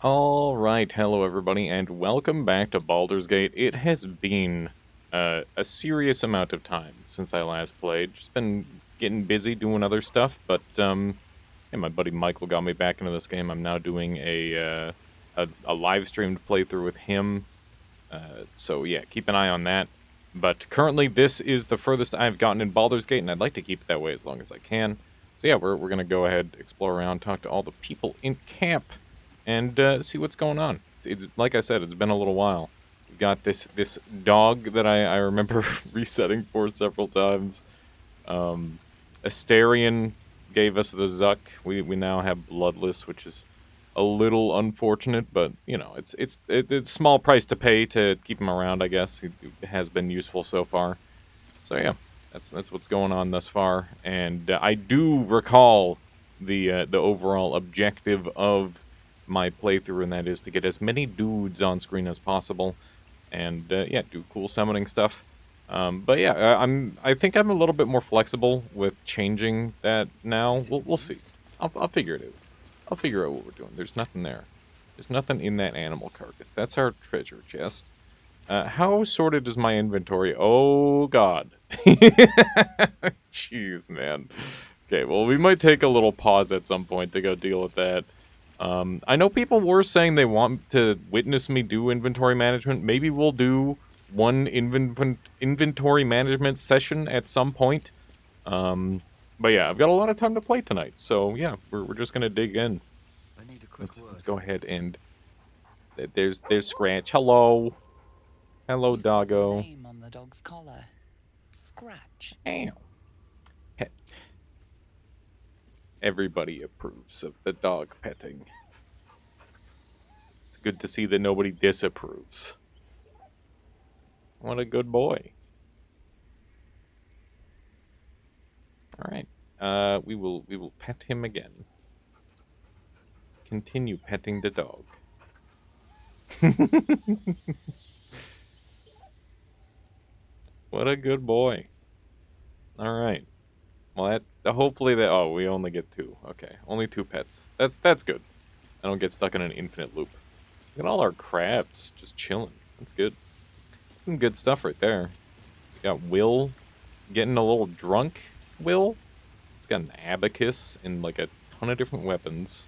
Alright, hello everybody, and welcome back to Baldur's Gate. It has been a serious amount of time since I last played. Just been getting busy doing other stuff, but hey, my buddy Michael got me back into this game. I'm now doing a live-streamed playthrough with him, so yeah, keep an eye on that. But currently, this is the furthest I've gotten in Baldur's Gate, and I'd like to keep it that way as long as I can. So yeah, we're going to go ahead, explore around, talk to all the people in camp, and see what's going on. It's like I said, it's been a little while. We've got this dog that I remember resetting for several times. Astarion gave us the Zuck. We now have Bloodless, which is a little unfortunate, but you know, it's a small price to pay to keep him around. I guess it has been useful so far. So yeah, that's what's going on thus far. And I do recall the overall objective of my playthrough, and that is to get as many dudes on screen as possible, and yeah, do cool summoning stuff. But yeah, I think I'm a little bit more flexible with changing that now. We'll see. I'll figure it out. I'll figure out what we're doing. There's nothing there. There's nothing in that animal carcass. That's our treasure chest. How sorted is my inventory? Oh god. Jeez, man. Okay, well, we might take a little pause at some point to go deal with that. I know people were saying they want to witness me do inventory management. Maybe we'll do one inventory management session at some point. But yeah, I've got a lot of time to play tonight, so yeah, we're just gonna dig in. I need a quick Let's go ahead and there's Scratch. Hello, hello, You spot a doggo. name on the dog's collar. Scratch. Ow. Pet. Everybody approves of the dog petting. It's good to see that nobody disapproves. What a good boy. All right. We will pet him again. Continue petting the dog. What a good boy. All right. Well, hopefully that. Oh, we only get two. Okay, only two pets. That's good. I don't get stuck in an infinite loop. Look at all our crabs just chilling. That's good. Some good stuff right there. We got Will getting a little drunk. Will. He's got an abacus and like a ton of different weapons.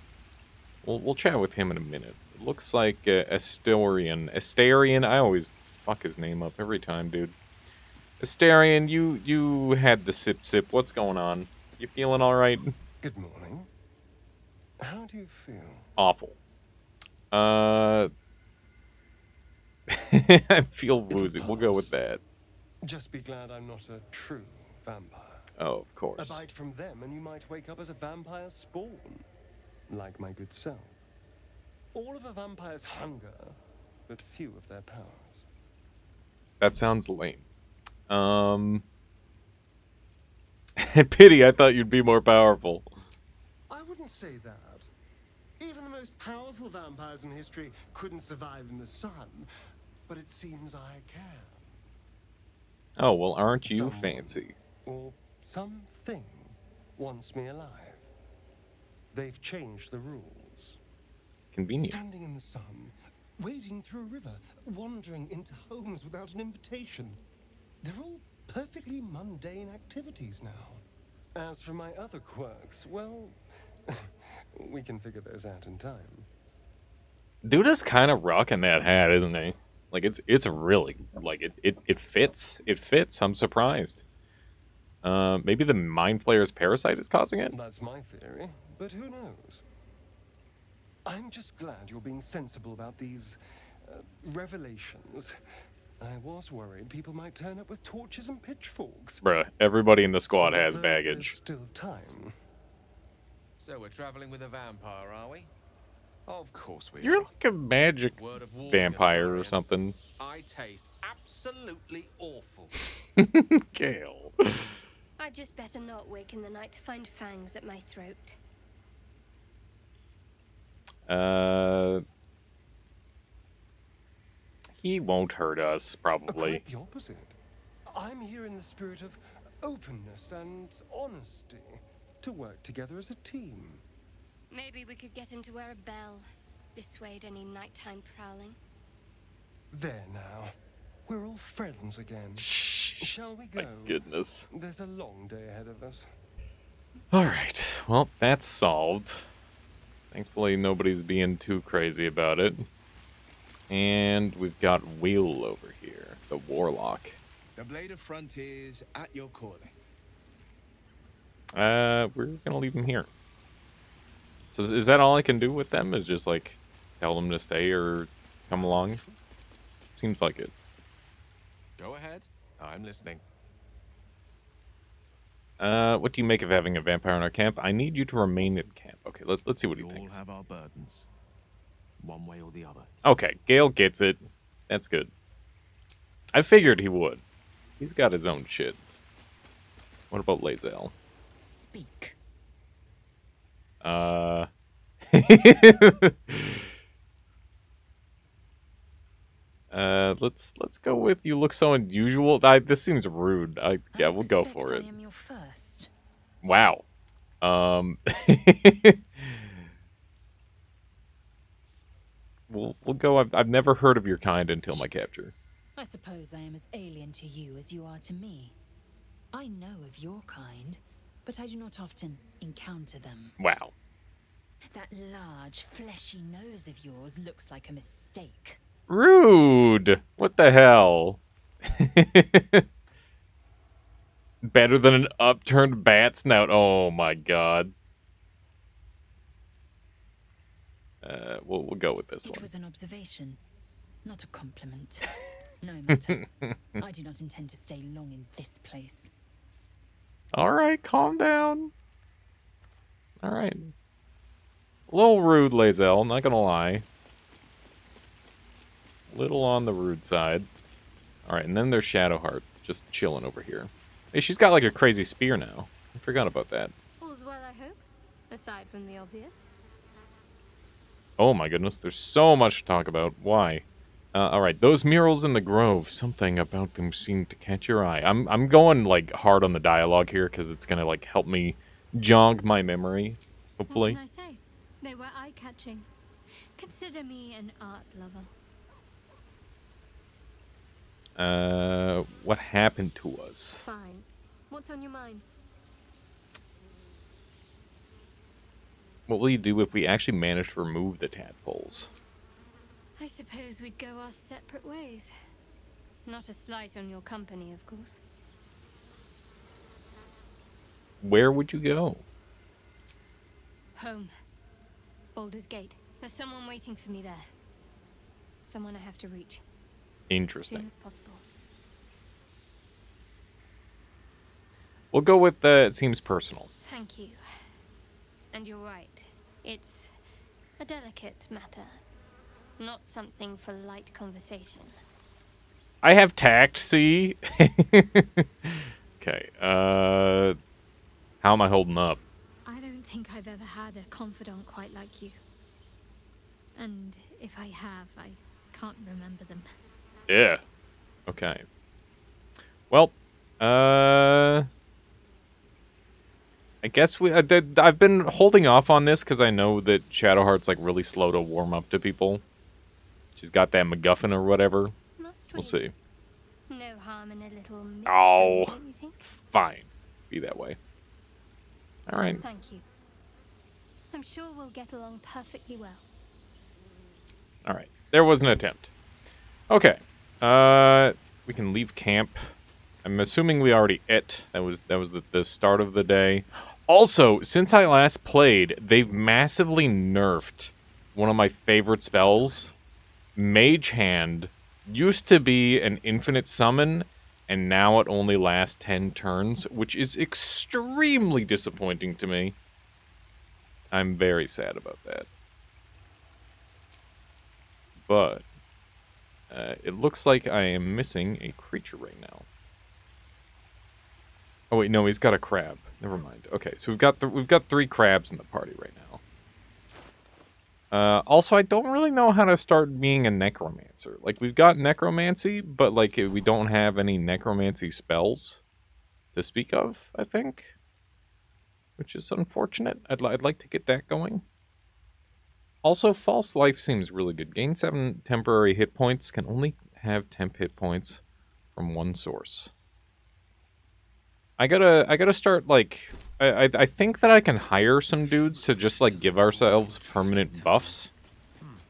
We'll chat with him in a minute. It looks like Astarion. Astarion. I always fuck his name up every time, dude. Astarion, you had the sip. What's going on? You feeling all right? Good morning. How do you feel? Awful. I feel woozy. We'll go with that. Just be glad I'm not a true vampire. Oh, of course. A bite from them and you might wake up as a vampire spawn. Like my good self. All of a vampire's hunger, but few of their powers. That sounds lame. Pity, I thought you'd be more powerful. I wouldn't say that. Even the most powerful vampires in history couldn't survive in the sun. But it seems I can. Oh, well, aren't you Someone fancy? Or something wants me alive. They've changed the rules. Convenient. Standing in the sun, wading through a river, wandering into homes without an invitation. They're all perfectly mundane activities now. As for my other quirks, well, we can figure those out in time. Dude is kind of rocking that hat, isn't he? Like, it's really, like, it fits. It fits. I'm surprised. Maybe the Mind Flayer's parasite is causing it? That's my theory, but who knows? I'm just glad you're being sensible about these revelations. I was worried people might turn up with torches and pitchforks. Bruh, everybody in the squad has Although baggage. There's still time. So we're traveling with a vampire, are we? Of course we You're are. like a magic Word of warning, vampire or Astarion. something. I taste absolutely awful. Gale. I'd just better not wake in the night to find fangs at my throat. He won't hurt us, probably. Quite the opposite. I'm here in the spirit of openness and honesty to work together as a team. Maybe we could get him to wear a bell. dissuade any nighttime prowling. There now. We're all friends again. Shh. Shall we My go? goodness. There's a long day ahead of us. Alright, well, that's solved. Thankfully, nobody's being too crazy about it. And we've got Will over here, the Warlock. The Blade of Frontiers at your calling. We're gonna leave him here. So is that all I can do with them? Is just, like, tell them to stay or come along? Seems like it. Go ahead. I'm listening. What do you make of having a vampire in our camp? I need you to remain in camp. Okay, let's see what he We all thinks. have our burdens, one way or the other. Okay, Gale gets it. That's good. I figured he would. He's got his own shit. What about Lae'zel? Speak. Let's go with you look so unusual. This seems rude. Yeah, we'll go for it. I am your first. Wow. We'll go. I've never heard of your kind until my capture. I suppose I am as alien to you as you are to me. I know of your kind, but I do not often encounter them. Wow. That large, fleshy nose of yours looks like a mistake. Rude. What the hell? Better than an upturned bat snout. Oh my god. We'll go with this It one. was an observation, not a compliment. No matter. I do not intend to stay long in this place. All right, calm down. All right. A little rude, Lae'zel, not gonna lie. Little on the rude side. All right, and then there's Shadowheart, just chilling over here. Hey, she's got like a crazy spear now. I forgot about that. All's well, I hope. Aside from the obvious. Oh my goodness, there's so much to talk about. Why? All right, those murals in the grove. Something about them seemed to catch your eye. I'm going like hard on the dialogue here because it's gonna like help me jog my memory. Hopefully. What can I say? They were eye-catching. Consider me an art lover. What happened to us? Fine. What's on your mind? What will you do if we actually manage to remove the tadpoles? I suppose we'd go our separate ways. Not a slight on your company, of course. Where would you go? Home. Baldur's Gate. There's someone waiting for me there. Someone I have to reach. As Interesting. soon as possible. We'll go with it seems personal. Thank you. And you're right. It's a delicate matter. Not something for light conversation. I have tact, see? Okay, how am I holding up? I don't think I've ever had a confidant quite like you. And if I have, I can't remember them. Yeah. Okay. Well, I guess I've been holding off on this because I know that Shadowheart's like really slow to warm up to people. She's got that MacGuffin or whatever. Must We'll we? see. No harm in a little mystery, Oh. don't you think? Fine. Be that way. All right. Thank you. I'm sure we'll get along perfectly well. All right. There was an attempt. Okay. We can leave camp. I'm assuming we already ate. That was the start of the day. Also, since I last played, they've massively nerfed one of my favorite spells. Mage Hand used to be an infinite summon, and now it only lasts 10 turns, which is extremely disappointing to me. I'm very sad about that. But it looks like I am missing a creature right now. Oh wait, no, he's got a crab. Never mind. Okay, so we've got 3 crabs in the party right now. Also, I don't really know how to start being a necromancer. Like, we've got necromancy, but like we don't have any necromancy spells to speak of, I think, which is unfortunate. I'd like to get that going. Also, False Life seems really good. Gain 7 temporary hit points. Can only have temp hit points from one source. I gotta start, like... I think that I can hire some dudes to just, like, give ourselves permanent buffs.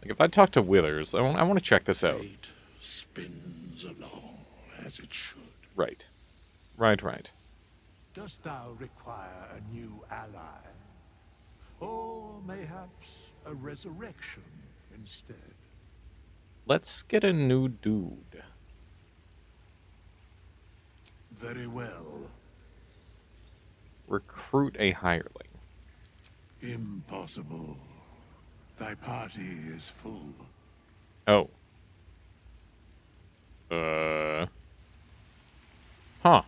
Like, if I talk to Withers, I want to check this out. Fate spins along as it should. Right. Right. Dost thou require a new ally? Or mayhaps a resurrection instead? Let's get a new dude. Very well. Recruit a hireling. Impossible. Thy party is full. Oh. Huh.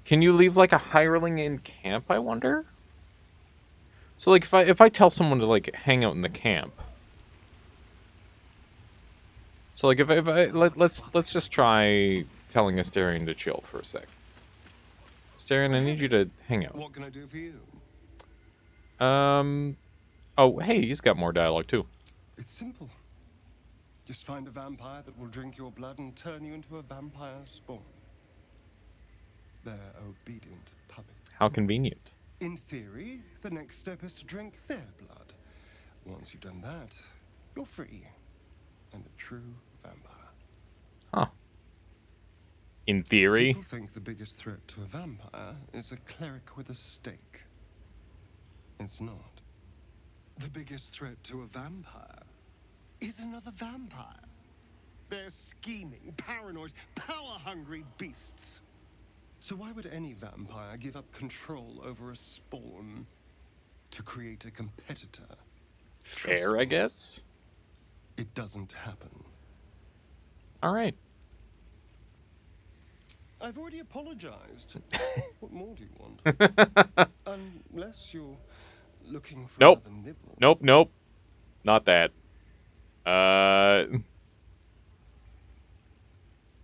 Can you leave, like, a hireling in camp, I wonder? So, like, if I tell someone to, like, hang out in the camp. So, like, let's just try telling Asterion to chill for a sec. Asterion, I need you to hang out. What can I do for you? Oh, hey, he's got more dialogue, too. It's simple. Just find a vampire that will drink your blood and turn you into a vampire spawn. They're obedient puppet. How convenient. In theory, the next step is to drink their blood. Once you've done that, you're free. And a true vampire. Huh. In theory. People think the biggest threat to a vampire is a cleric with a stake. It's not. The biggest threat to a vampire is another vampire. They're scheming, paranoid, power-hungry beasts. So why would any vampire give up control over a spawn to create a competitor? Fair, I guess. It doesn't happen. All right. I've already apologized. What more do you want? Unless you're looking for Nope. another nibble. Nope. Not that.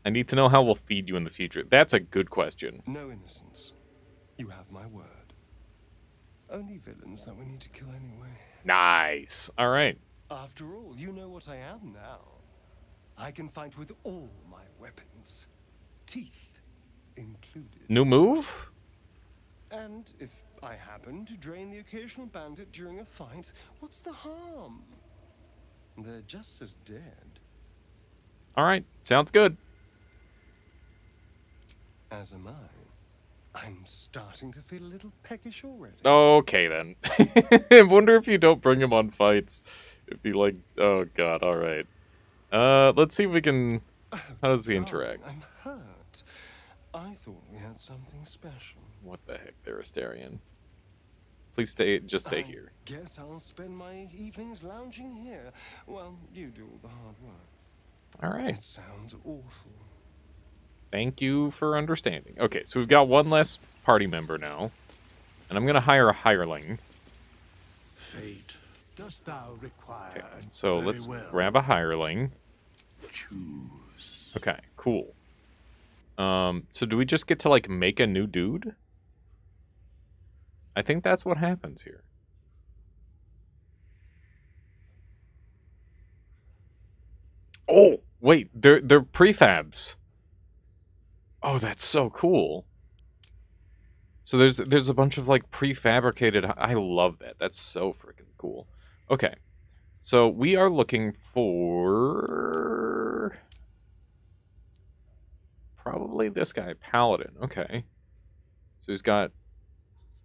I need to know how we'll feed you in the future. That's a good question. No innocence. You have my word. Only villains that we need to kill anyway. Nice. All right. After all, you know what I am now. I can fight with all my weapons. Teeth included. New move? And if I happen to drain the occasional bandit during a fight, what's the harm? They're just as dead. All right. Sounds good. As am I. I'm starting to feel a little peckish already. Okay, then. I wonder if you don't bring him on fights. It'd be like, oh, God. All right. Let's see if we can... How does he interact? I'm hurt. I thought we had something special. What the heck there, Asterion? Please stay here. Guess I'll spend my evenings lounging here while you do all the hard work. All right. It sounds awful. Thank you for understanding. Okay, so we've got one less party member now. And I'm going to hire a hireling. Fate, dost thou require? Okay, so Very let's well. grab a hireling. Choose. Okay, cool. So do we just get to, like, make a new dude? I think that's what happens here. Oh, wait, they're prefabs. Oh, that's so cool. So there's a bunch of, like, prefabricated... I love that. That's so freaking cool. Okay. So we are looking for... Probably this guy, Paladin. Okay. So he's got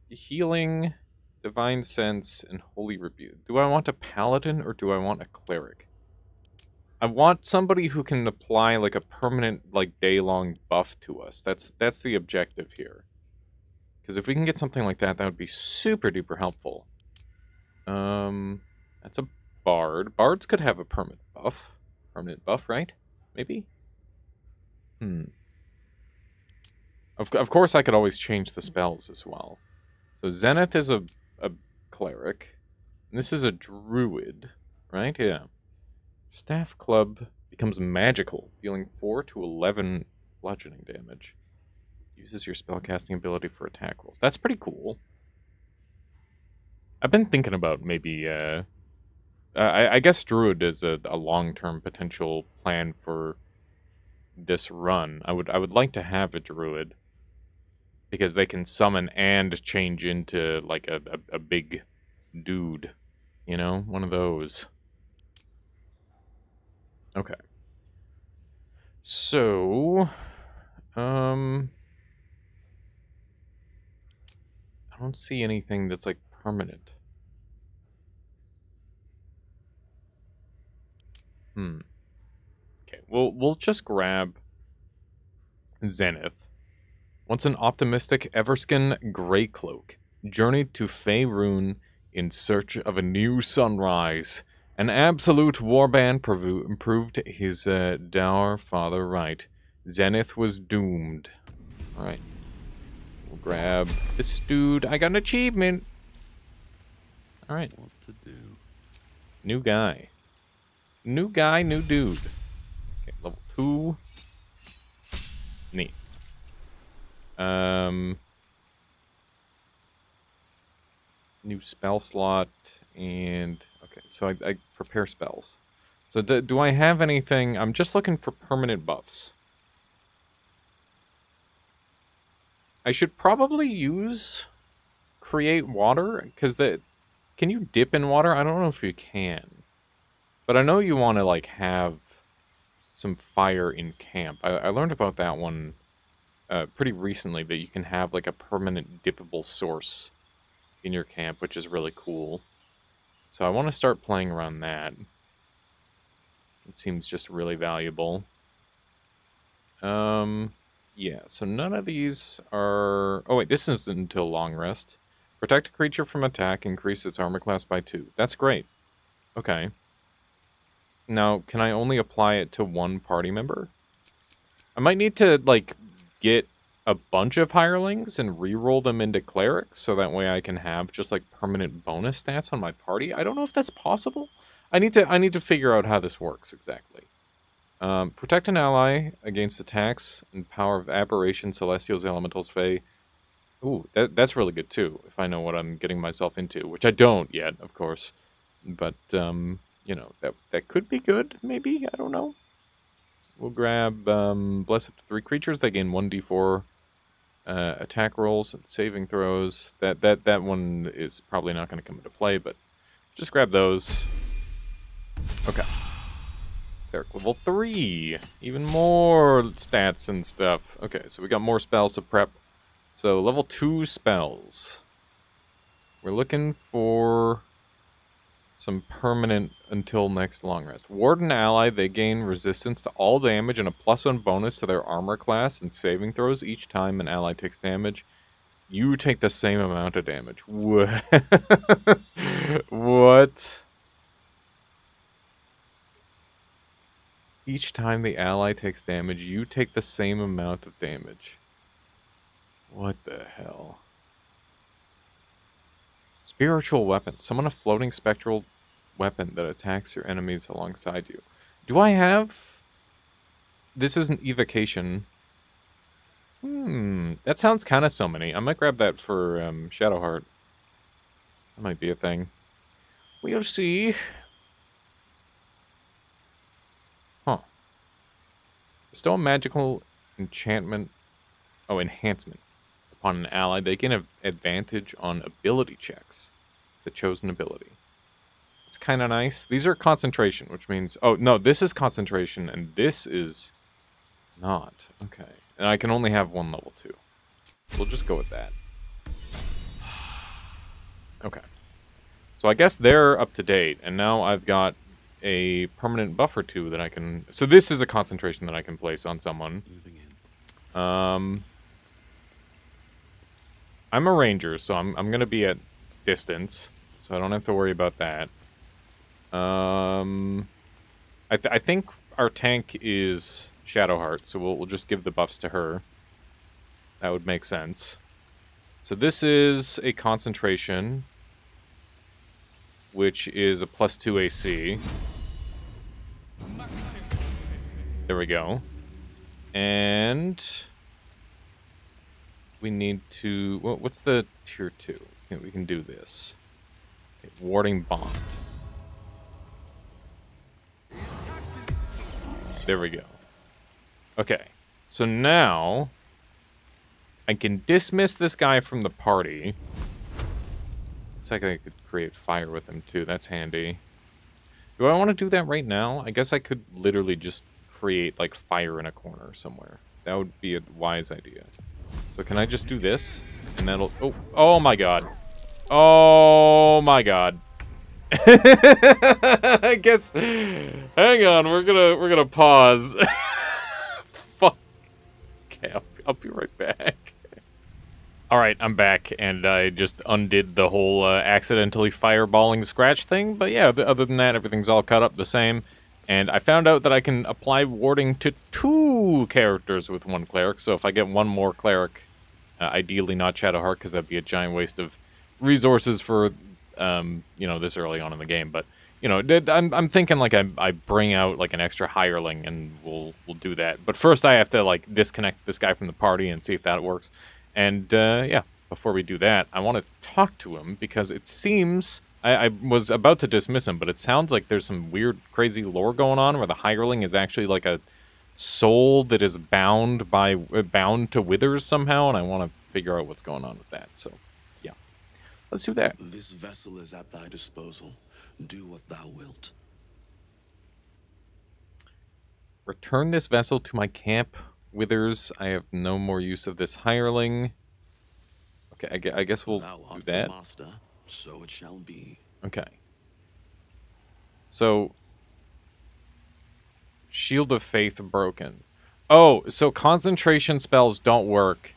healing, divine sense, and holy rebuke. Do I want a Paladin or do I want a cleric? I want somebody who can apply, like, a permanent, like, day-long buff to us. That's the objective here. Because if we can get something like that, that would be super-duper helpful. That's a bard. Bards could have a permanent buff. Permanent buff, right? Maybe? Of course, I could always change the spells as well. So Zenith is a cleric. And this is a druid, right? Yeah. Staff Club becomes magical, dealing 4 to 11 bludgeoning damage. Uses your spellcasting ability for attack rolls. That's pretty cool. I've been thinking about maybe, I guess Druid is a long-term potential plan for this run. I would like to have a Druid, because they can summon and change into, like, a big dude. You know? One of those. Okay. So, I don't see anything that's, like, permanent. Okay, we'll just grab Zenith. Once an optimistic Everskin Greycloak journeyed to Faerun in search of a new sunrise. An absolute warband proved his dour father right. Zenith was doomed. Alright. We'll grab this dude. I got an achievement! Alright. What to do? New guy. New guy, new dude. Okay, level 2. Neat. New spell slot, and okay, so I prepare spells. So do I have anything? I'm just looking for permanent buffs. I should probably use create water, because can you dip in water? I don't know if you can, but I know you want to like have some fire in camp. I learned about that one pretty recently, that you can have like a permanent dippable source in your camp, which is really cool. So I want to start playing around that. It seems just really valuable. Yeah, so none of these are... Oh wait, this isn't until long rest. Protect a creature from attack, increase its armor class by 2. That's great. Okay. Now, can I only apply it to one party member? I might need to, like, get a bunch of hirelings and reroll them into clerics, so that way I can have just, like, permanent bonus stats on my party. I don't know if that's possible. I need to figure out how this works exactly. Protect an ally against attacks and power of aberration, celestials, elementals, fae. Ooh, that's really good too, if I know what I'm getting myself into, which I don't yet, of course. But, you know, that could be good, maybe? I don't know. We'll grab, bless up to 3 creatures. They gain 1d4 attack rolls and saving throws. That one is probably not going to come into play, but just grab those. Okay. Cleric level 3. Even more stats and stuff. Okay, so we got more spells to prep. So, level 2 spells. We're looking for some permanent until next long rest. Warden ally, they gain resistance to all damage and a +1 bonus to their armor class and saving throws each time an ally takes damage. You take the same amount of damage. What? What? Each time the ally takes damage, you take the same amount of damage. What the hell? Spiritual weapon. Summon a floating spectral weapon that attacks your enemies alongside you. Do I have... This isn't evocation. That sounds kind of summony. I might grab that for Shadowheart. That might be a thing. We'll see. Huh. Bestow a magical enchantment... Oh, enhancement. Upon an ally, they can have advantage on ability checks. The chosen ability. It's kind of nice. These are concentration, which means... Oh, no, this is concentration, and this is not. Okay. And I can only have one level 2. We'll just go with that. Okay. So I guess they're up to date, and now I've got a permanent buff or 2 that I can... So this is a concentration that I can place on someone. I'm a ranger, so I'm going to be at distance, so I don't have to worry about that. I think our tank is Shadowheart, so we'll just give the buffs to her. That would make sense. So this is a concentration, which is a +2 AC. There we go. And... we need to... What's the tier 2? Okay, we can do this. Okay, warding bond. There we go. Okay, so now I can dismiss this guy from the party. Looks like I could create fire with him too. That's handy. Do I want to do that right now? I guess I could literally just create like fire in a corner somewhere. That would be a wise idea. So can I just do this? And that'll... Oh, oh my god. Oh my god. I guess... Hang on, we're gonna pause. Fuck. Okay, I'll be right back. Alright, I'm back, and I just undid the whole accidentally fireballing scratch thing. But yeah, other than that, everything's all cut up the same. And I found out that I can apply warding to 2 characters with 1 cleric. So if I get 1 more cleric, ideally not Shadowheart, because that'd be a giant waste of resources for, you know, this early on in the game. But, you know, I'm thinking like I bring out like an extra hireling, and we'll do that. But first I have to like disconnect this guy from the party and see if that works. And yeah, before we do that, I want to talk to him because it seems... I was about to dismiss him, but it sounds like there's some weird, crazy lore going on where the hireling is actually like a soul that is bound to withers somehow, and I want to figure out what's going on with that. So, yeah, let's do that. This vessel is at thy disposal. Do what thou wilt. Return this vessel to my camp, Withers. I have no more use of this hireling. Okay, I guess we'll do that. Master, so it shall be. Okay. So, Shield of Faith broken. Oh, so concentration spells don't work,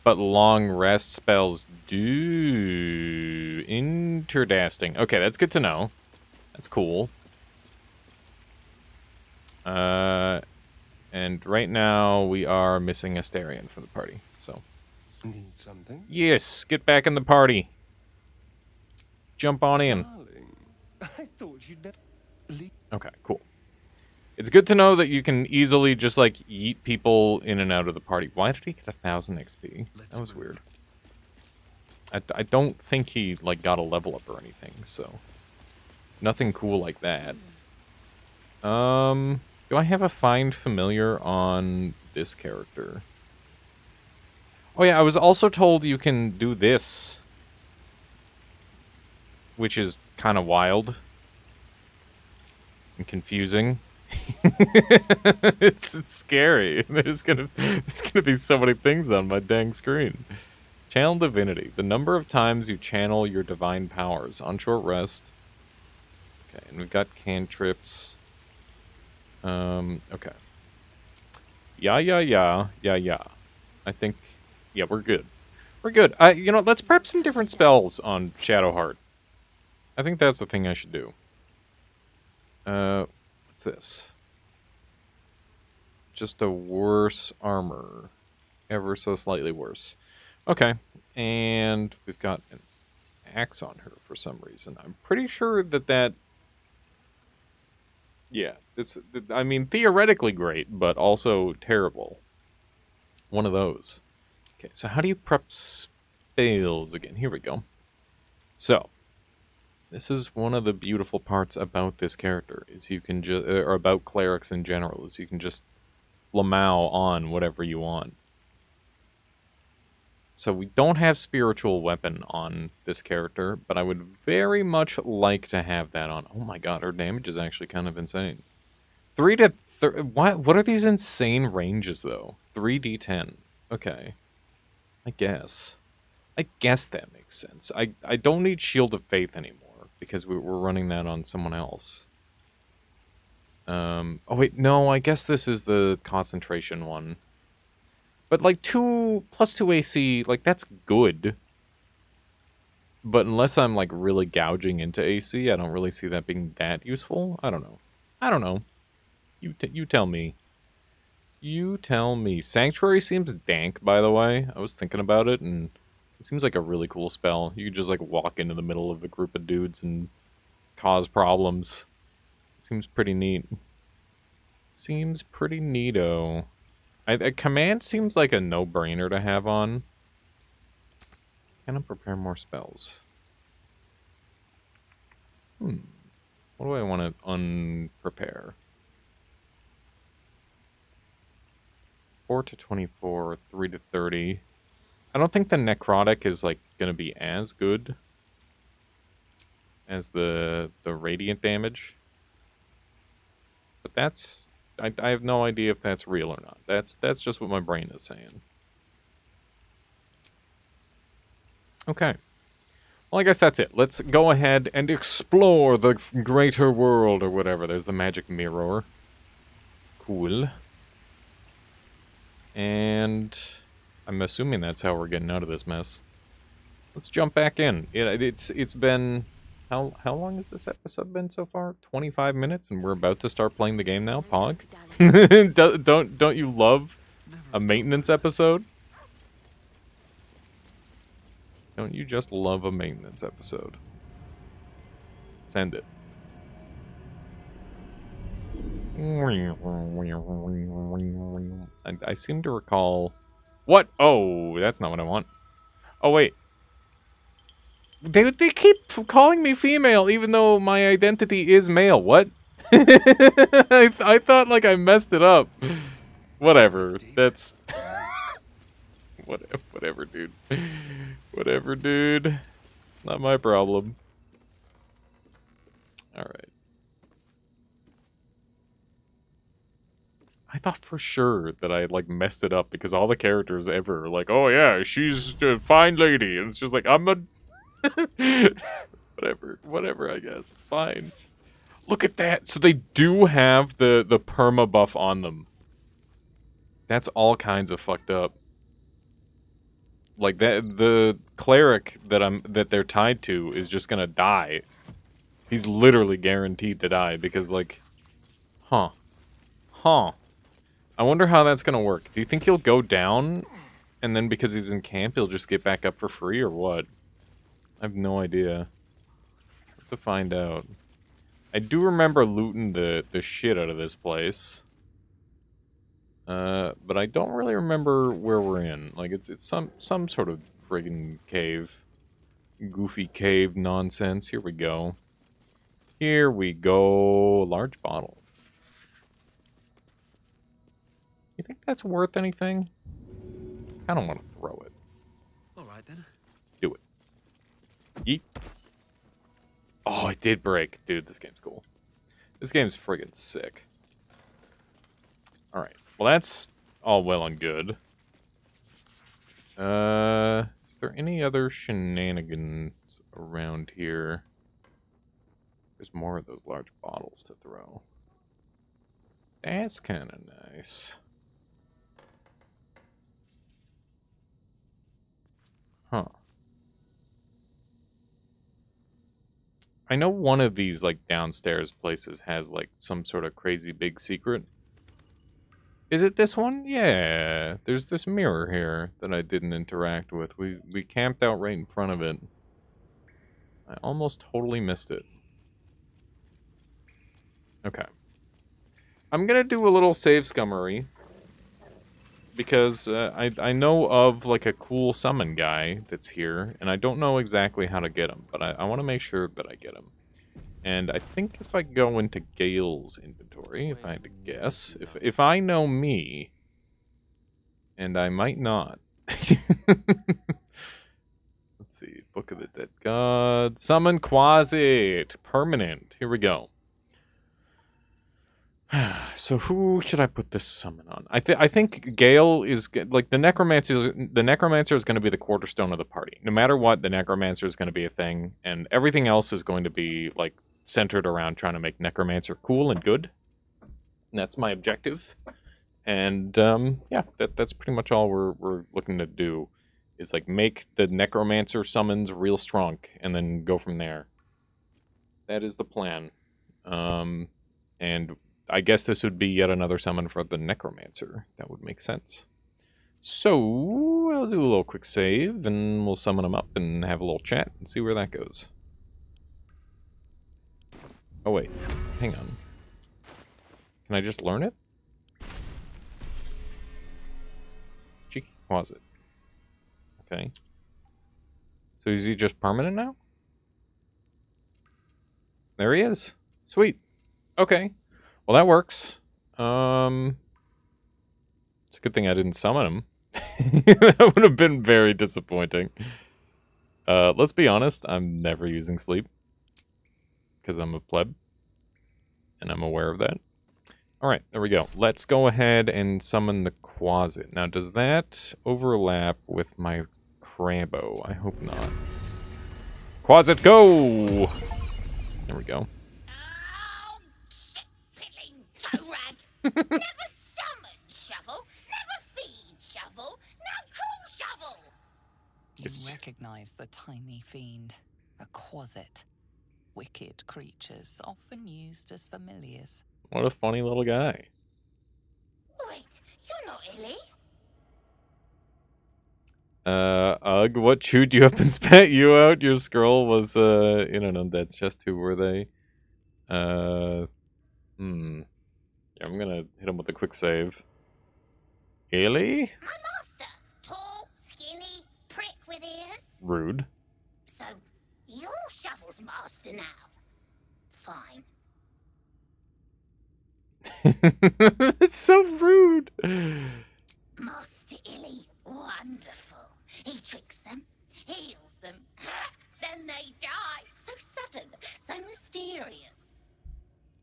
but long rest spells do. Interesting. Okay, that's good to know. That's cool. And right now we are missing Asterion for the party, so. Need something? Yes, get back in the party. Jump on in. Darling, I thought you'd never leave. Okay, cool. It's good to know that you can easily just, like, yeet people in and out of the party. Why did he get 1,000 XP? That was weird. I don't think he, like, got a level up or anything, so... Nothing cool like that. Do I have a Find Familiar on this character? Oh yeah, I was also told you can do this. Which is kind of wild. And confusing. it's scary. There's gonna be so many things on my dang screen. Channel Divinity. The number of times you channel your divine powers. On short rest. Okay, and we've got cantrips. Okay. Yeah. I think, yeah, we're good. We're good. You know, let's prep some different spells on Shadowheart. I think that's the thing I should do. What's this? Just a worse armor. Ever so slightly worse. Okay, and we've got an axe on her for some reason. I'm pretty sure that... Yeah, I mean, theoretically great, but also terrible. One of those. Okay, so how do you prep spells again? Here we go. So, this is one of the beautiful parts about this character, is you can just, or about clerics in general, is you can just lamau on whatever you want. So we don't have Spiritual Weapon on this character, but I would very much like to have that on. Oh my god, her damage is actually kind of insane. 3 to... What are these insane ranges, though? 3d10. Okay. I guess that makes sense. I don't need Shield of Faith anymore, because we're running that on someone else. Oh wait, no, I guess this is the concentration one. But, like, +2 AC, like, that's good. But unless I'm, like, really gouging into AC, I don't really see that being that useful. I don't know. You tell me. You tell me. Sanctuary seems dank, by the way. I was thinking about it, and it seems like a really cool spell. You could just, like, walk into the middle of a group of dudes and cause problems. Seems pretty neat. Seems pretty neato. A command seems like a no-brainer to have on. Can I prepare more spells? What do I want to unprepare? 4 to 24, 3 to 30. I don't think the necrotic is like gonna be as good as the radiant damage. But that's I have no idea if that's real or not. That's just what my brain is saying. Okay. Well, I guess that's it. Let's go ahead and explore the greater world or whatever. There's the magic mirror. Cool. And I'm assuming that's how we're getting out of this mess. Let's jump back in. It's been how long has this episode been so far? 25 minutes, and we're about to start playing the game now. Pog. don't you love a maintenance episode? Don't you just love a maintenance episode? Send it. I seem to recall... What? Oh, that's not what I want. Oh, wait. They keep calling me female, even though my identity is male. What? I thought, like, I messed it up. Whatever. That's... Whatever, dude. Whatever, dude. Not my problem. Alright. I thought for sure that I, like, messed it up because all the characters ever are like, oh yeah, she's a fine lady. And it's just like, I'm a... Whatever, I guess. Fine. Look at that. So they do have the perma buff on them. That's all kinds of fucked up. Like the cleric that they're tied to is just gonna die. He's literally guaranteed to die because, like, huh. I wonder how that's gonna work. Do you think he'll go down and then because he's in camp he'll just get back up for free or what? I have no idea. Have to find out. I do remember looting the shit out of this place. But I don't really remember where we're in. Like, it's some sort of friggin' cave. Goofy cave nonsense. Here we go. Here we go. Large bottle. You think that's worth anything? I don't want to throw it. Alright then. Do it. Yeet. Oh, it did break. Dude, this game's cool. This game's friggin' sick. Alright. Well, that's all well and good. Is there any other shenanigans around here? There's more of those large bottles to throw. That's kind of nice. Huh. I know one of these, like, downstairs places has, like, some sort of crazy big secret. Is it this one? Yeah. There's this mirror here that I didn't interact with. We camped out right in front of it. I almost totally missed it. Okay. I'm gonna do a little save scummery. Because I know of, like, a cool summon guy that's here. And I don't know exactly how to get him. But I want to make sure that I get him. And I think if I go into Gale's inventory, if I had to guess, if I know me, and I might not. Let's see, Book of the Dead God, Summon Quasit, permanent. Here we go. So who should I put this summon on? I think Gale is like the necromancer. The necromancer is going to be the cornerstone of the party. No matter what, the necromancer is going to be a thing, and everything else is going to be like centered around trying to make necromancer cool and good. And that's my objective. And yeah, that's pretty much all we're looking to do. Is like make the necromancer summons real strong, and then go from there. That is the plan. And I guess this would be yet another summon for the necromancer. That would make sense. So I'll do a little quick save, and we'll summon him up and have a little chat and see where that goes. Oh wait, hang on. Can I just learn it? Cheeky Quasit. Okay. So is he just permanent now? There he is. Sweet. Okay. Well, that works. It's a good thing I didn't summon him. That would have been very disappointing. Let's be honest, I'm never using sleep. Because I'm a pleb. And I'm aware of that. Alright, there we go. Let's go ahead and summon the Quasit. Now, does that overlap with my Crabbo? I hope not. Quasit, go! There we go. Oh, shit-pilling toe-rag. Never summon shovel, never feed shovel, now call shovel. You recognize the tiny fiend, a Quasit. Wicked creatures, often used as familiars. What a funny little guy. Wait, you're not Illy? Ugh, what chewed you up and spat you out? Your scroll was, in an undead's chest. Who were they? Yeah, I'm gonna hit him with a quick save. Illy? My master. Tall, skinny, prick with ears. Rude. So, you're Shovel's master now. Fine. It's so rude. Master Illy, wonderful. He tricks them, heals them, then they die. So sudden, so mysterious.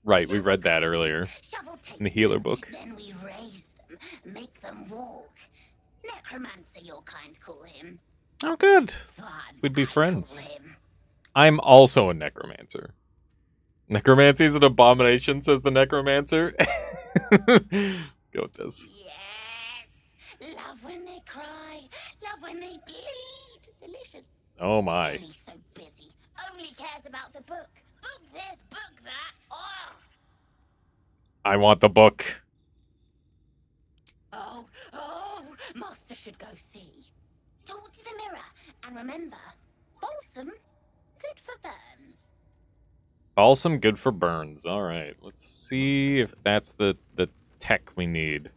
Right, we read that earlier Shovel takes in the healer them, book. Then we raise them, make them walk. Necromancer, your kind call him. Oh, good. Fun, We'd be I friends. call him. I'm also a necromancer. Necromancy is an abomination, says the necromancer. Go with this. Yes! Love when they cry, love when they bleed. Delicious. Oh my. He's so busy, only cares about the book. Book this, book that. Oh! I want the book. Oh, Master should go see. Talk to the mirror, and remember, balsam, good for burns. Balsam, good for burns. All right, let's see if that's the tech we need.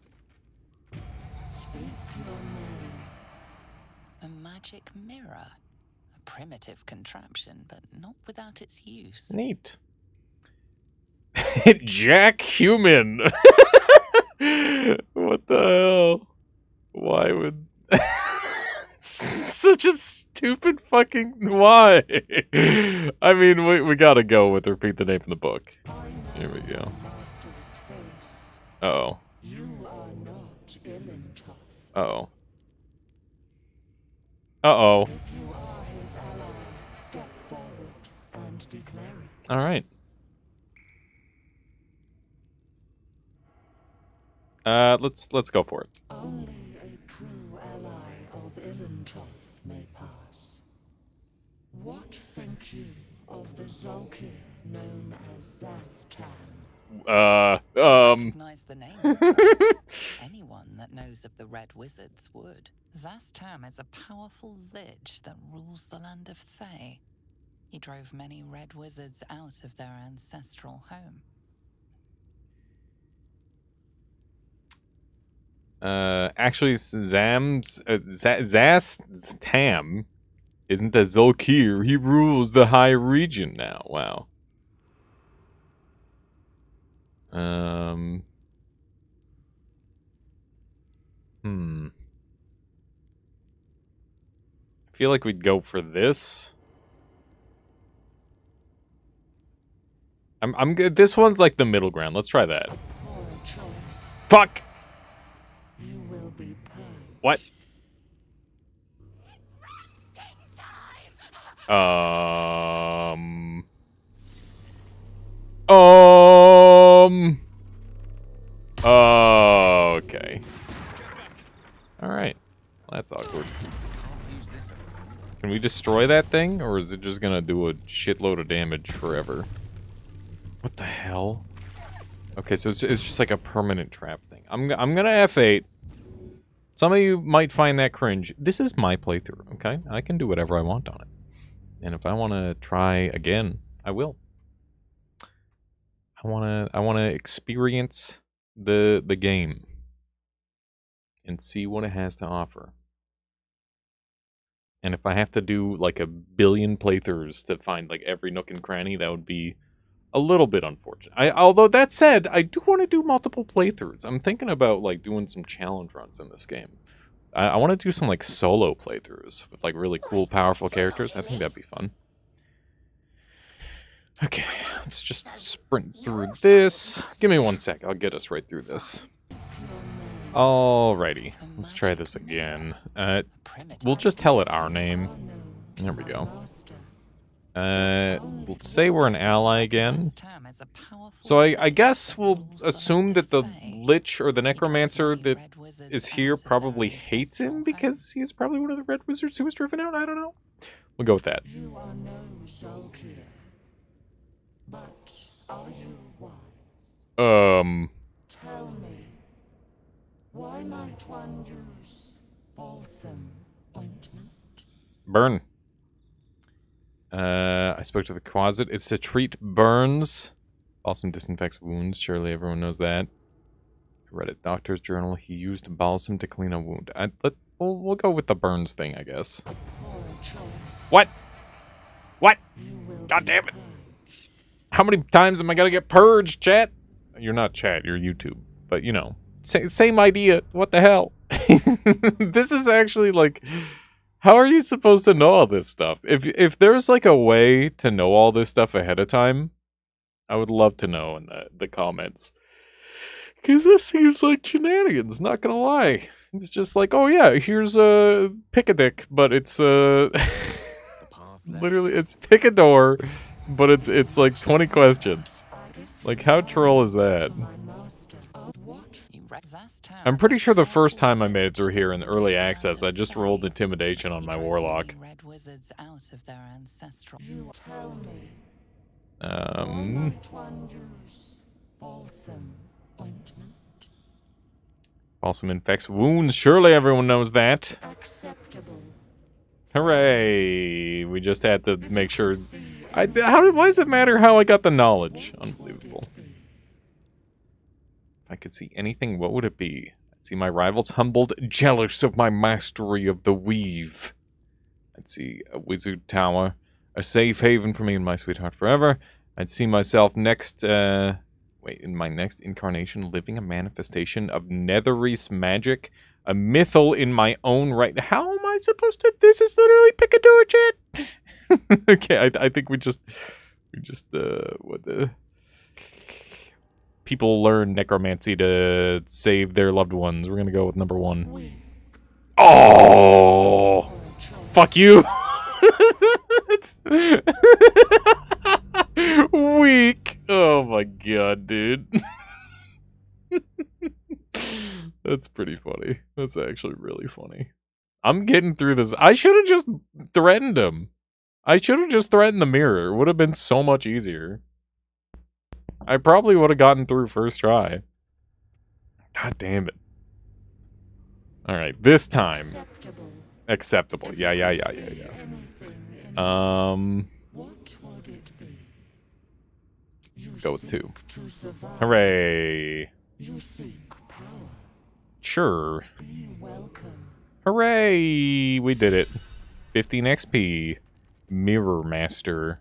A magic mirror. A primitive contraption, but not without its use. Neat. Jack Human. What the hell? Why would... Such a stupid fucking... Why? I mean, we gotta go with repeat the name from the book. Here we go. Uh-oh. Uh-oh. Uh-oh. Alright. Let's go for it. Only a true ally of Ilintoth may pass. What think you of the Zolkir known as Zastan? Recognize the name, of course. Anyone that knows of the Red Wizards would. Zastam is a powerful lich that rules the land of Thay. He drove many Red Wizards out of their ancestral home. Actually, Zastam isn't a Zolkir. He rules the High Region now. Wow. I feel like we'd go for this. I'm good. This one's like the middle ground. Let's try that. Fuck! You will be purged. What? Okay. Alright. Well, that's awkward. Can we destroy that thing? Or is it just gonna do a shitload of damage forever? What the hell? Okay, so it's just like a permanent trap thing. I'm gonna F8. Some of you might find that cringe. This is my playthrough, okay? I can do whatever I want on it. And if I want to try again, I will. I want to experience the game and see what it has to offer. And if I have to do like a billion playthroughs to find like every nook and cranny, that would be a little bit unfortunate. Although that said, I do want to do multiple playthroughs. I'm thinking about like doing some challenge runs in this game. I want to do some like solo playthroughs with like really cool, powerful characters. I think that'd be fun. Okay, let's just sprint through this. Give me 1 sec. I'll get us right through this. Alrighty, let's try this again. We'll just tell it our name. There we go. We'll say we're an ally again. So I guess we'll assume that the Lich or the Necromancer that is here probably hates him because he's probably one of the Red Wizards who was driven out. I don't know. We'll go with that. You are no so clear. But are you wise? Tell me, why might one use balsam ointment? Burn. I spoke to the closet. It's to treat burns. Balsam disinfects wounds. Surely everyone knows that. I read it. Doctor's journal. He used balsam to clean a wound. We'll go with the burns thing, I guess. What? What? God damn it. How many times am I gonna get purged, chat? You're not chat, you're YouTube. But, you know, same idea. What the hell? This is actually, like... How are you supposed to know all this stuff? If there's, like, a way to know all this stuff ahead of time, I would love to know in the comments. Because this seems like shenanigans, not gonna lie. It's just like, oh yeah, here's a pick a dick, but it's literally, it's pick a door, but it's like 20 questions. Like, how troll is that? I'm pretty sure the first time I made it through here in early access, I just rolled intimidation on my warlock. Balsam infects wounds. Surely everyone knows that. Hooray! We just had to make sure. Why does it matter how I got the knowledge? Unbelievable. If I could see anything, what would it be? I'd see my rivals humbled, jealous of my mastery of the weave. I'd see a wizard tower, a safe haven for me and my sweetheart forever. I'd see myself next, in my next incarnation, living a manifestation of Netherese magic, a mythal in my own right. How am I supposed to? This is literally pick a door, chat. Okay, I think we just, what the? People learn necromancy to save their loved ones. We're gonna go with number 1. Oh, fuck you. Weak. Oh my god, dude. That's pretty funny. That's actually really funny. I'm getting through this. I should have just threatened him. I should have just threatened the mirror. It would have been so much easier. I probably would have gotten through first try. God damn it. Alright, this time. Acceptable. Yeah. Go with 2. Hooray. Sure. Hooray! We did it. 15 XP. Mirror Master.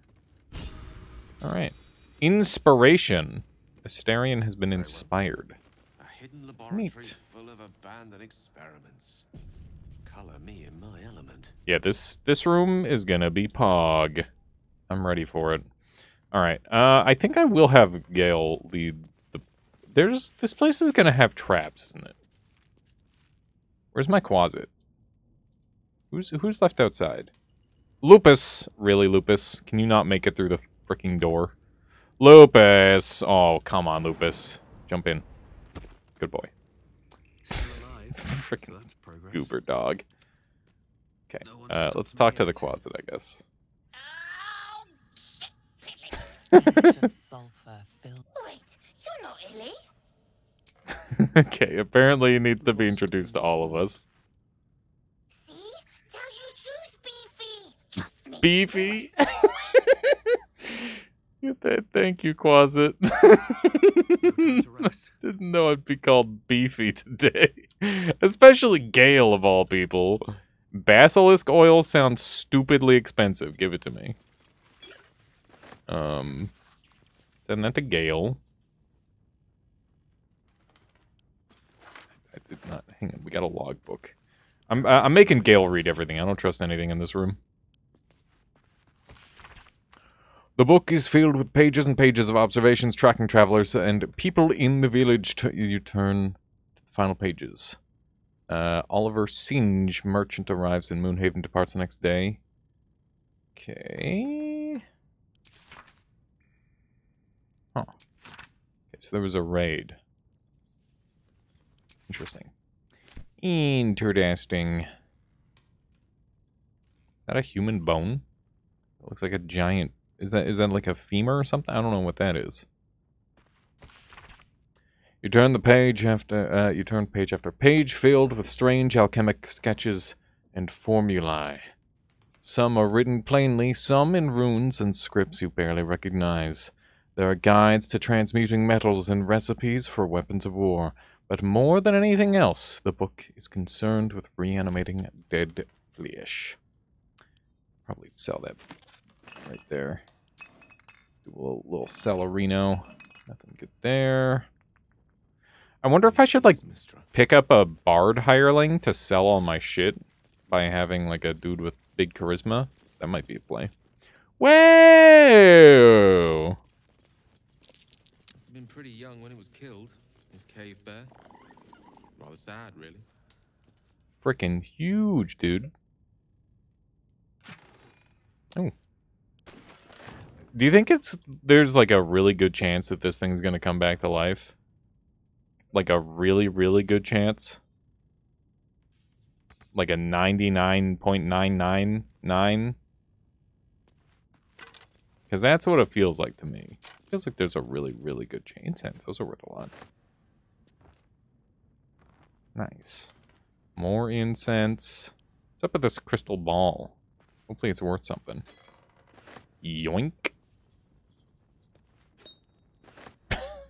Alright. Inspiration. Astarion has been inspired. A hidden laboratory full of abandoned experiments. Color me in my element. Yeah, this room is gonna be Pog. I'm ready for it. Alright, I think I will have Gale lead the... This place is gonna have traps, isn't it? Where's my closet? Who's left outside? Lupus! Really, Lupus? Can you not make it through the freaking door? Lupus! Oh, come on, Lupus. Jump in. Good boy. Freaking goober dog. Okay, let's talk to the closet, I guess. Wait, you're not Illy? Okay, apparently he needs to be introduced to all of us. See? Tell you truth, Beefy. Trust me. Beefy? Thank you, Quasit. Didn't know I'd be called Beefy today. Especially Gale, of all people. Basilisk oil sounds stupidly expensive. Give it to me. Send that to Gale. I did not. Hang on, we got a logbook. I'm making Gale read everything. I don't trust anything in this room. The book is filled with pages and pages of observations, tracking travelers, and people in the village. You turn to the final pages. Oliver Singe, merchant, arrives in Moonhaven, departs the next day. Okay. Huh. Okay, so there was a raid. Interesting. Interesting. Is that a human bone? It looks like a giant. Is that like a femur or something? I don't know what that is. You turn the page after page after page, filled with strange alchemic sketches and formulae. Some are written plainly, some in runes and scripts you barely recognize. There are guides to transmuting metals and recipes for weapons of war. But more than anything else, the book is concerned with reanimating dead flesh. Probably sell that right there. Do a little Celerino. Nothing good there. I wonder if I should, like, pick up a bard hireling to sell all my shit by having, like, a dude with big charisma. That might be a play. Whoa! Been pretty young when it was killed. His cave bear. Rather sad, really. Frickin' huge, dude. Oh. Do you think there's like a really good chance that this thing's gonna come back to life? Like a really, really good chance? Like a 99.999? Because that's what it feels like to me. It feels like there's a really, really good chance. Those are worth a lot. Nice. More incense. What's up with this crystal ball? Hopefully it's worth something. Yoink.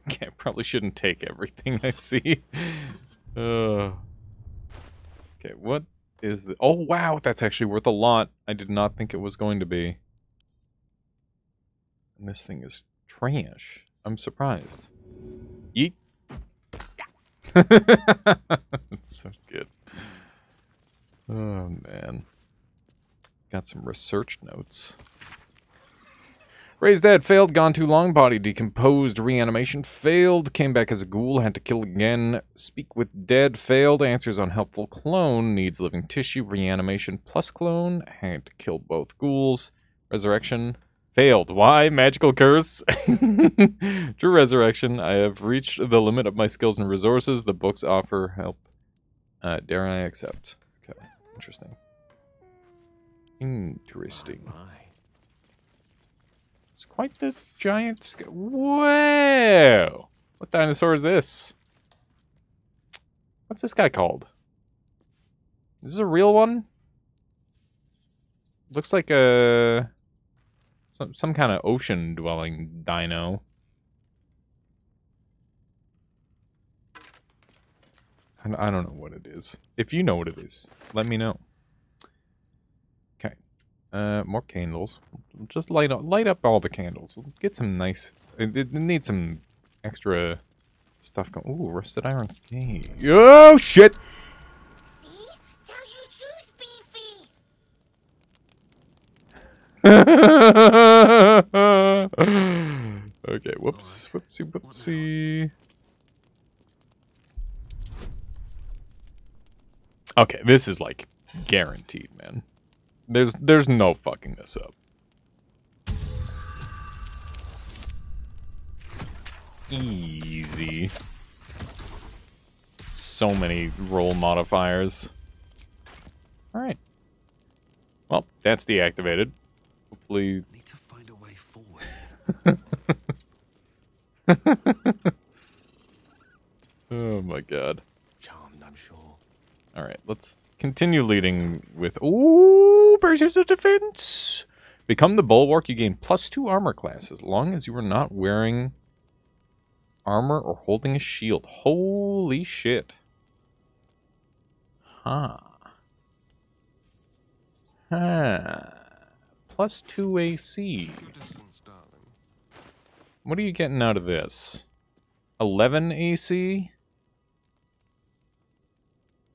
Okay, I probably shouldn't take everything I see. Okay, what is the... Oh, wow, that's actually worth a lot. I did not think it was going to be. And this thing is trash. I'm surprised. Yeet. That's so good. Oh, man. Got some research notes. Raised dead, failed, gone too long, body decomposed, reanimation, failed, came back as a ghoul, had to kill again, speak with dead, failed, answers unhelpful, clone, needs living tissue, reanimation plus clone, had to kill both ghouls, resurrection, failed. Why? Magical curse? True resurrection, I have reached the limit of my skills and resources, the books offer help. Dare I accept? Okay, interesting. Interesting. Oh my. It's quite the giant Whoa! What dinosaur is this? What's this guy called? Is this a real one? Looks like a... Some kind of ocean-dwelling dino. I don't know what it is. If you know what it is, let me know. Okay. More candles. Just light up all the candles. We'll get some nice... It needs some extra stuff going... Ooh, rusted iron key. Oh, shit! See? Tell you choose, Beefy! Okay, whoops. Whoopsie, whoopsie. Okay, this is like guaranteed, man. There's no fucking this up. Easy. So many roll modifiers. Alright. Well, that's deactivated. Hopefully... Need to find a way forward. Oh my god. Charmed, I'm sure. Alright, let's continue leading with... Ooh, Braziers of Defense! Become the Bulwark, you gain +2 armor class as long as you are not wearing armor or holding a shield. Holy shit. Huh. Huh. +2 AC. What are you getting out of this? 11 AC?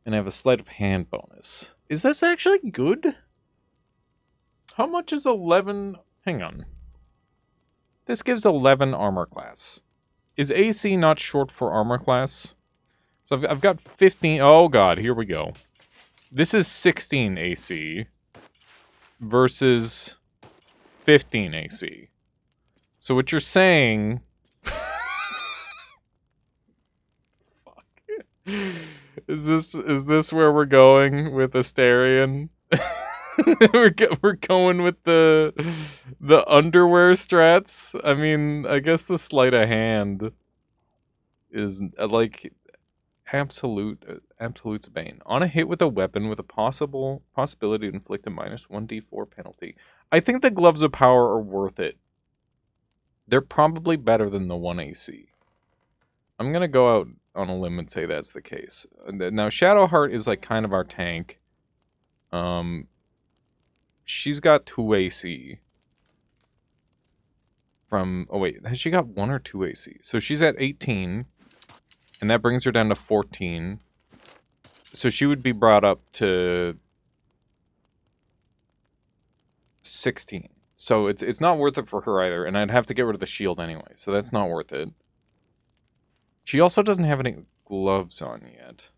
And I have a sleight of hand bonus. Is this actually good? How much is 11? Hang on. This gives 11 armor class. Is AC not short for armor class? So I've got 15. Oh god, here we go. This is 16 AC versus 15 AC. So what you're saying... Fuck. Is this where we're going with Astarion? we're going with the underwear strats. I mean, I guess the sleight of hand is like absolute's bane. On a hit with a weapon with a possibility to inflict a minus 1d4 penalty. I think the gloves of power are worth it. They're probably better than the 1 AC. I'm gonna go out on a limb and say that's the case. Now Shadowheart is like kind of our tank. She's got 2 AC. From... Oh, wait. Has she got 1 or 2 AC? So she's at 18. And that brings her down to 14. So she would be brought up to... 16. So it's not worth it for her either. And I'd have to get rid of the shield anyway. So that's not worth it. She also doesn't have any gloves on yet.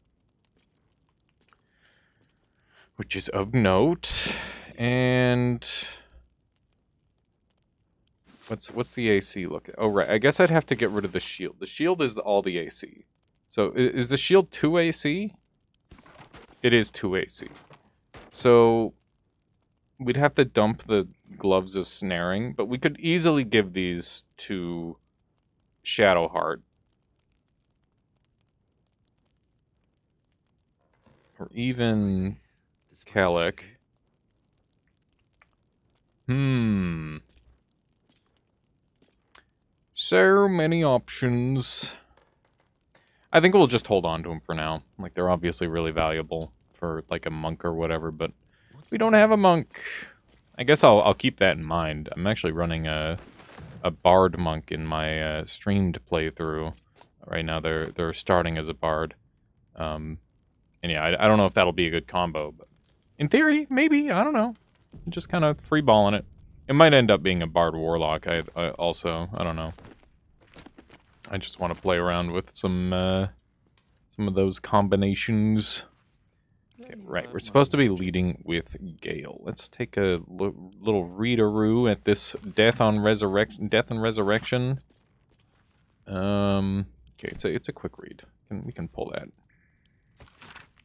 Which is of note. And what's the AC look at? Oh, right. I guess I'd have to get rid of the shield. The shield is all the AC. So is the shield 2 AC? It is 2 AC. So we'd have to dump the gloves of snaring, but we could easily give these to Shadowheart. Or even Kellic. So many options. I think we'll just hold on to them for now. Like, they're obviously really valuable for, like, a monk or whatever, but we don't have a monk. I guess I'll keep that in mind. I'm actually running a bard monk in my streamed playthrough. Right now, they're starting as a bard. And yeah, I don't know if that'll be a good combo, but in theory, maybe. I don't know. Just kind of freeballing it. It might end up being a bard warlock. I also, I don't know. I just want to play around with some of those combinations. Okay, right, we're supposed to be leading with Gale. Let's take a little read-a-roo at this Death and Resurrection. Okay, it's a quick read. We can pull that.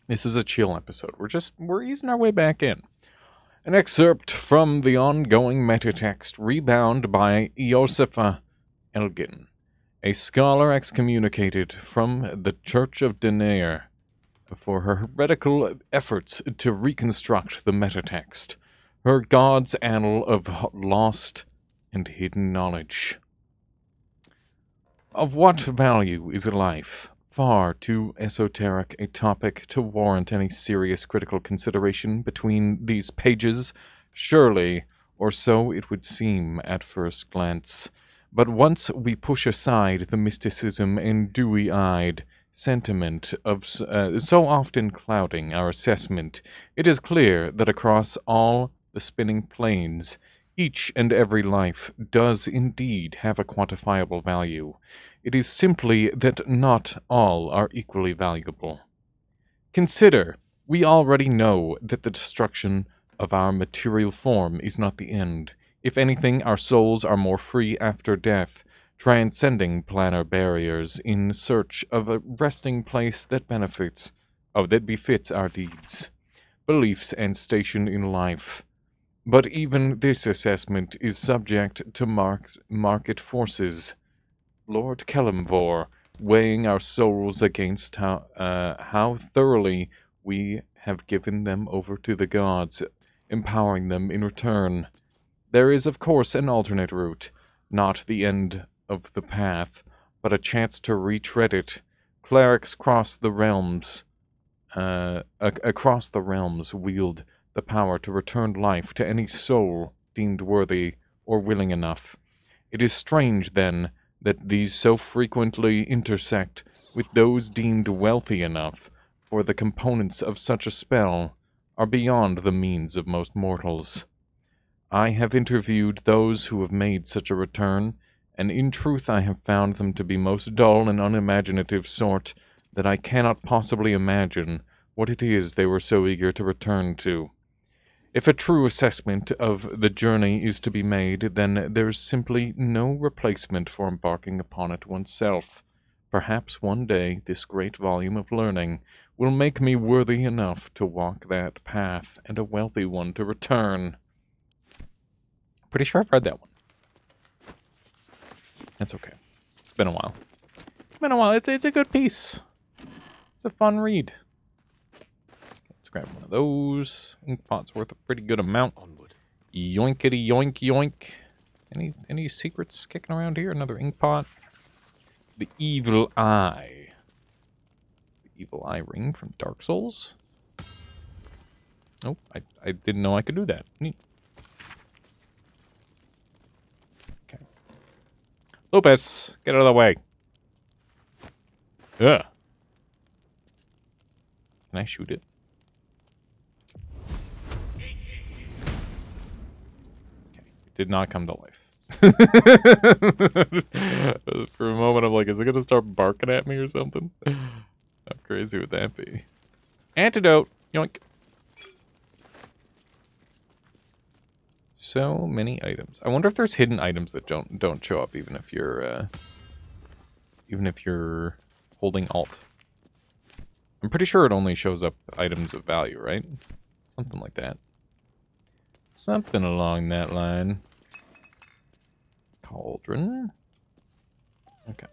This is a chill episode. We're easing our way back in. An excerpt from the ongoing metatext, Rebound by Iosipha Elgin, a scholar excommunicated from the Church of Denair for her heretical efforts to reconstruct the metatext, her God's annal of lost and hidden knowledge. Of what value is a life? Far too esoteric a topic to warrant any serious critical consideration between these pages, surely, or so it would seem at first glance. But once we push aside the mysticism and dewy-eyed sentiment of so often clouding our assessment, it is clear that across all the spinning planes, each and every life does indeed have a quantifiable value. It is simply that not all are equally valuable. Consider, we already know that the destruction of our material form is not the end. If anything, our souls are more free after death, transcending planar barriers in search of a resting place that befits our deeds, beliefs, and station in life. But even this assessment is subject to market forces. Lord Kelemvor, weighing our souls against how thoroughly we have given them over to the gods, empowering them in return. There is, of course, an alternate route, not the end of the path, but a chance to retread it. Clerics across the realms wield the power to return life to any soul deemed worthy or willing enough. It is strange, then, that these so frequently intersect with those deemed wealthy enough for the components of such a spell are beyond the means of most mortals. I have interviewed those who have made such a return, and in truth I have found them to be most dull and unimaginative sort that I cannot possibly imagine what it is they were so eager to return to. If a true assessment of the journey is to be made, then there's simply no replacement for embarking upon it oneself. Perhaps one day this great volume of learning will make me worthy enough to walk that path, and a wealthy one to return. Pretty sure I've read that one. That's okay. It's been a while. It's a good piece. It's a fun read. Let's grab one of those. Inkpot's worth a pretty good amount. Onward. Yoinkity yoink yoink. Any secrets kicking around here? Another inkpot. The Evil Eye. The Evil Eye ring from Dark Souls. Oh, I didn't know I could do that. Neat. Okay. Lupus, get out of the way. Ugh. Can I shoot it? Okay. It did not come to life. For a moment, I'm like, is it going to start barking at me or something? How crazy would that be? Antidote! Yoink! So many items. I wonder if there's hidden items that don't show up even if you're holding Alt. I'm pretty sure it only shows up items of value, right? Something like that. Something along that line. Cauldron. Okay.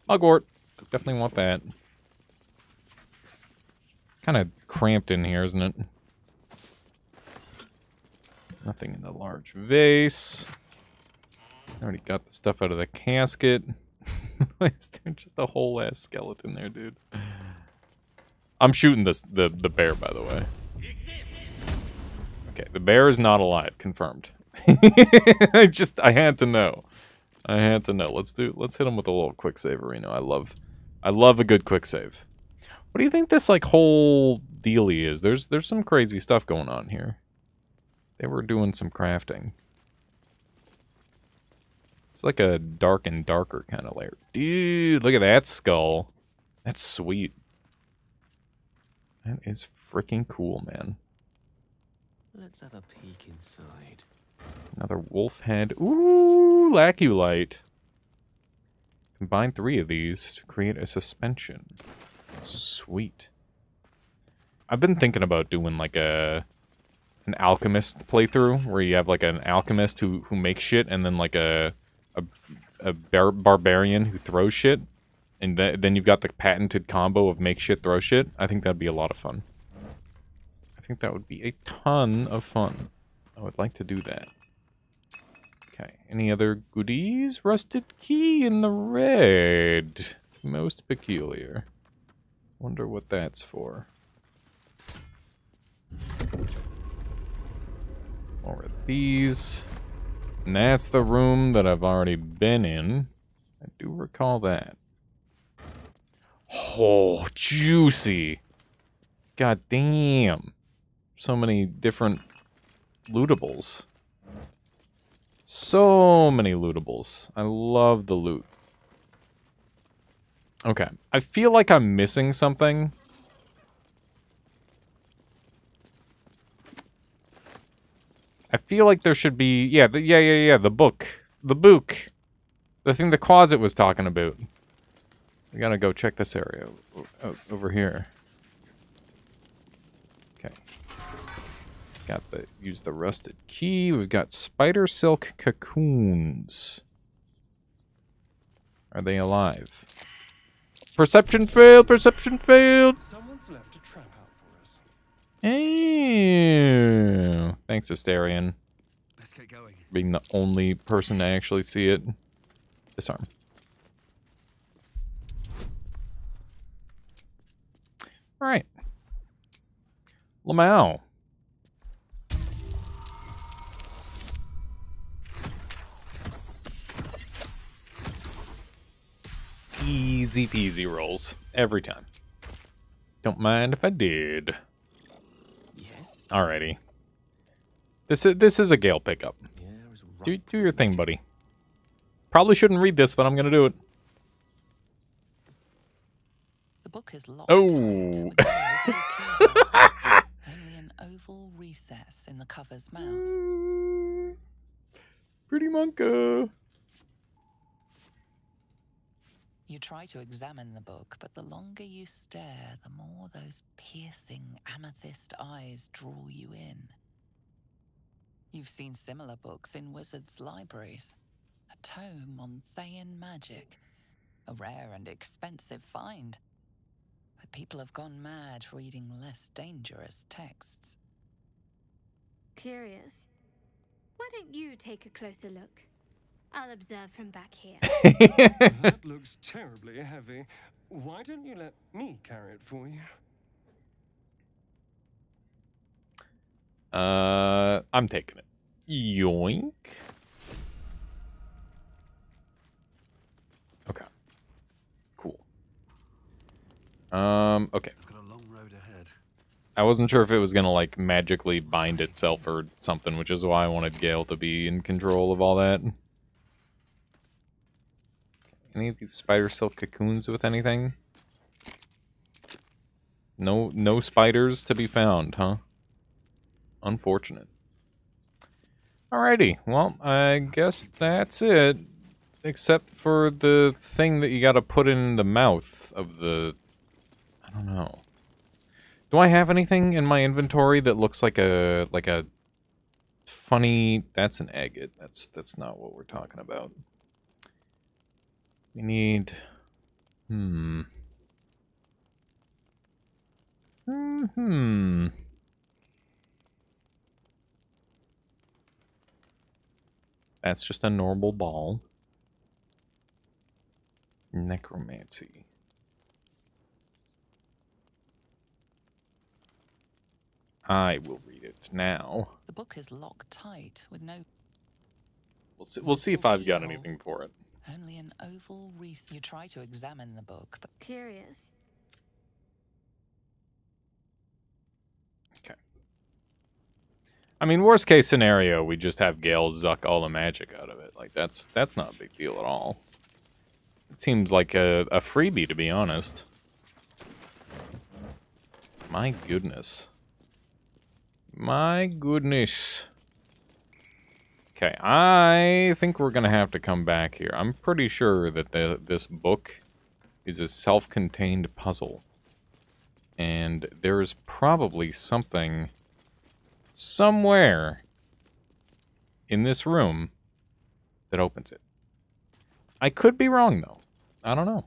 Mugwort. Definitely want that. It's kind of cramped in here, isn't it? Nothing in the large vase. Already got the stuff out of the casket. Why is there just a whole ass skeleton there, dude? I'm shooting the bear, by the way. Okay, the bear is not alive. Confirmed. I had to know. Let's hit him with a little quick save, Reno. I love a good quick save. What do you think this like whole dealie is? There's some crazy stuff going on here. They were doing some crafting. It's like a dark and darker kind of layer. Dude, look at that skull. That's sweet. That is freaking cool, man. Let's have a peek inside. Another wolf head. Ooh, Laculite. Combine 3 of these to create a suspension. Sweet. I've been thinking about doing like an alchemist playthrough where you have like an alchemist who makes shit and then like a barbarian who throws shit. And then you've got the patented combo of make shit, throw shit. I think that'd be a lot of fun. I think that would be a ton of fun. I would like to do that. Okay, any other goodies? Rusted key in the red. Most peculiar. Wonder what that's for. More of these. And that's the room that I've already been in. I do recall that. Oh, juicy. God damn. So many different lootables. So many lootables. I love the loot. Okay. I feel like I'm missing something. I feel like there should be... Yeah, the book. The book. The thing the closet was talking about. We gotta go check this area over here. Okay. Use the rusted key. We've got spider silk cocoons. Are they alive? Perception failed! Perception failed! Someone's left a trap out for us. Ew. Thanks, Asterion. Let's get going. Being the only person to actually see it. Disarm. Alright. Lamau. easy peasy rolls. Every time. Don't mind if I did. Yes. Alrighty. This is a Gale pickup. Do your thing, buddy. Probably shouldn't read this, but I'm gonna do it. The book is locked Oh. tight with no visible keyhole. Only an oval recess in the cover's mouth. Pretty monka. You try to examine the book, but the longer you stare, the more those piercing amethyst eyes draw you in. You've seen similar books in wizards' libraries. A tome on Thayan magic, a rare and expensive find. But people have gone mad reading less dangerous texts. Curious. Why don't you take a closer look? I'll observe from back here. That looks terribly heavy. Why don't you let me carry it for you? I'm taking it. Yoink. Okay. Cool. Okay. I've got a long road ahead. I wasn't sure if it was gonna, like, magically bind itself or something, which is why I wanted Gale to be in control of all that. Any of these spider silk cocoons with anything? No spiders to be found, huh? Unfortunate. Alrighty, well, I guess that's it. Except for the thing that you gotta put in the mouth of the... I don't know. Do I have anything in my inventory that looks like a funny... That's an agate. That's not what we're talking about. We need... That's just a normal ball. Necromancy. I will read it now. The book is locked tight with no... We'll see if I've got anything for it. Only an oval recess. You try to examine the book, but... Curious. Okay. I mean, worst case scenario, we just have Gale zuck all the magic out of it. Like, that's not a big deal at all. It seems like a freebie, to be honest. My goodness. My goodness. Okay, I think we're gonna have to come back here. I'm pretty sure that this book is a self-contained puzzle. And there is probably something somewhere in this room that opens it. I could be wrong, though. I don't know.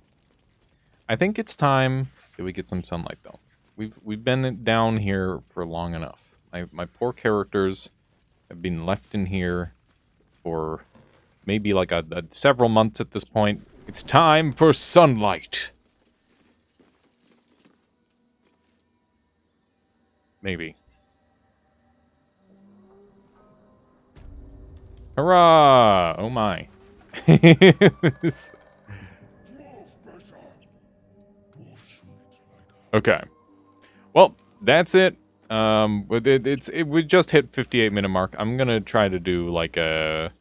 I think it's time that we get some sunlight, though. We've been down here for long enough. My poor characters have been left in here for maybe like several months at this point. It's time for sunlight. Maybe. Hurrah! Oh my. Okay. Well, that's it. We just hit 58-minute mark. I'm gonna try to do like one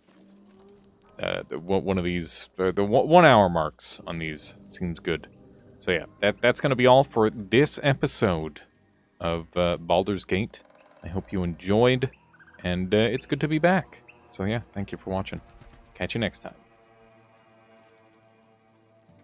of these the 1 hour marks on these. Seems good. So yeah, that's gonna be all for this episode of Baldur's Gate. I hope you enjoyed, and it's good to be back. So yeah, thank you for watching. Catch you next time.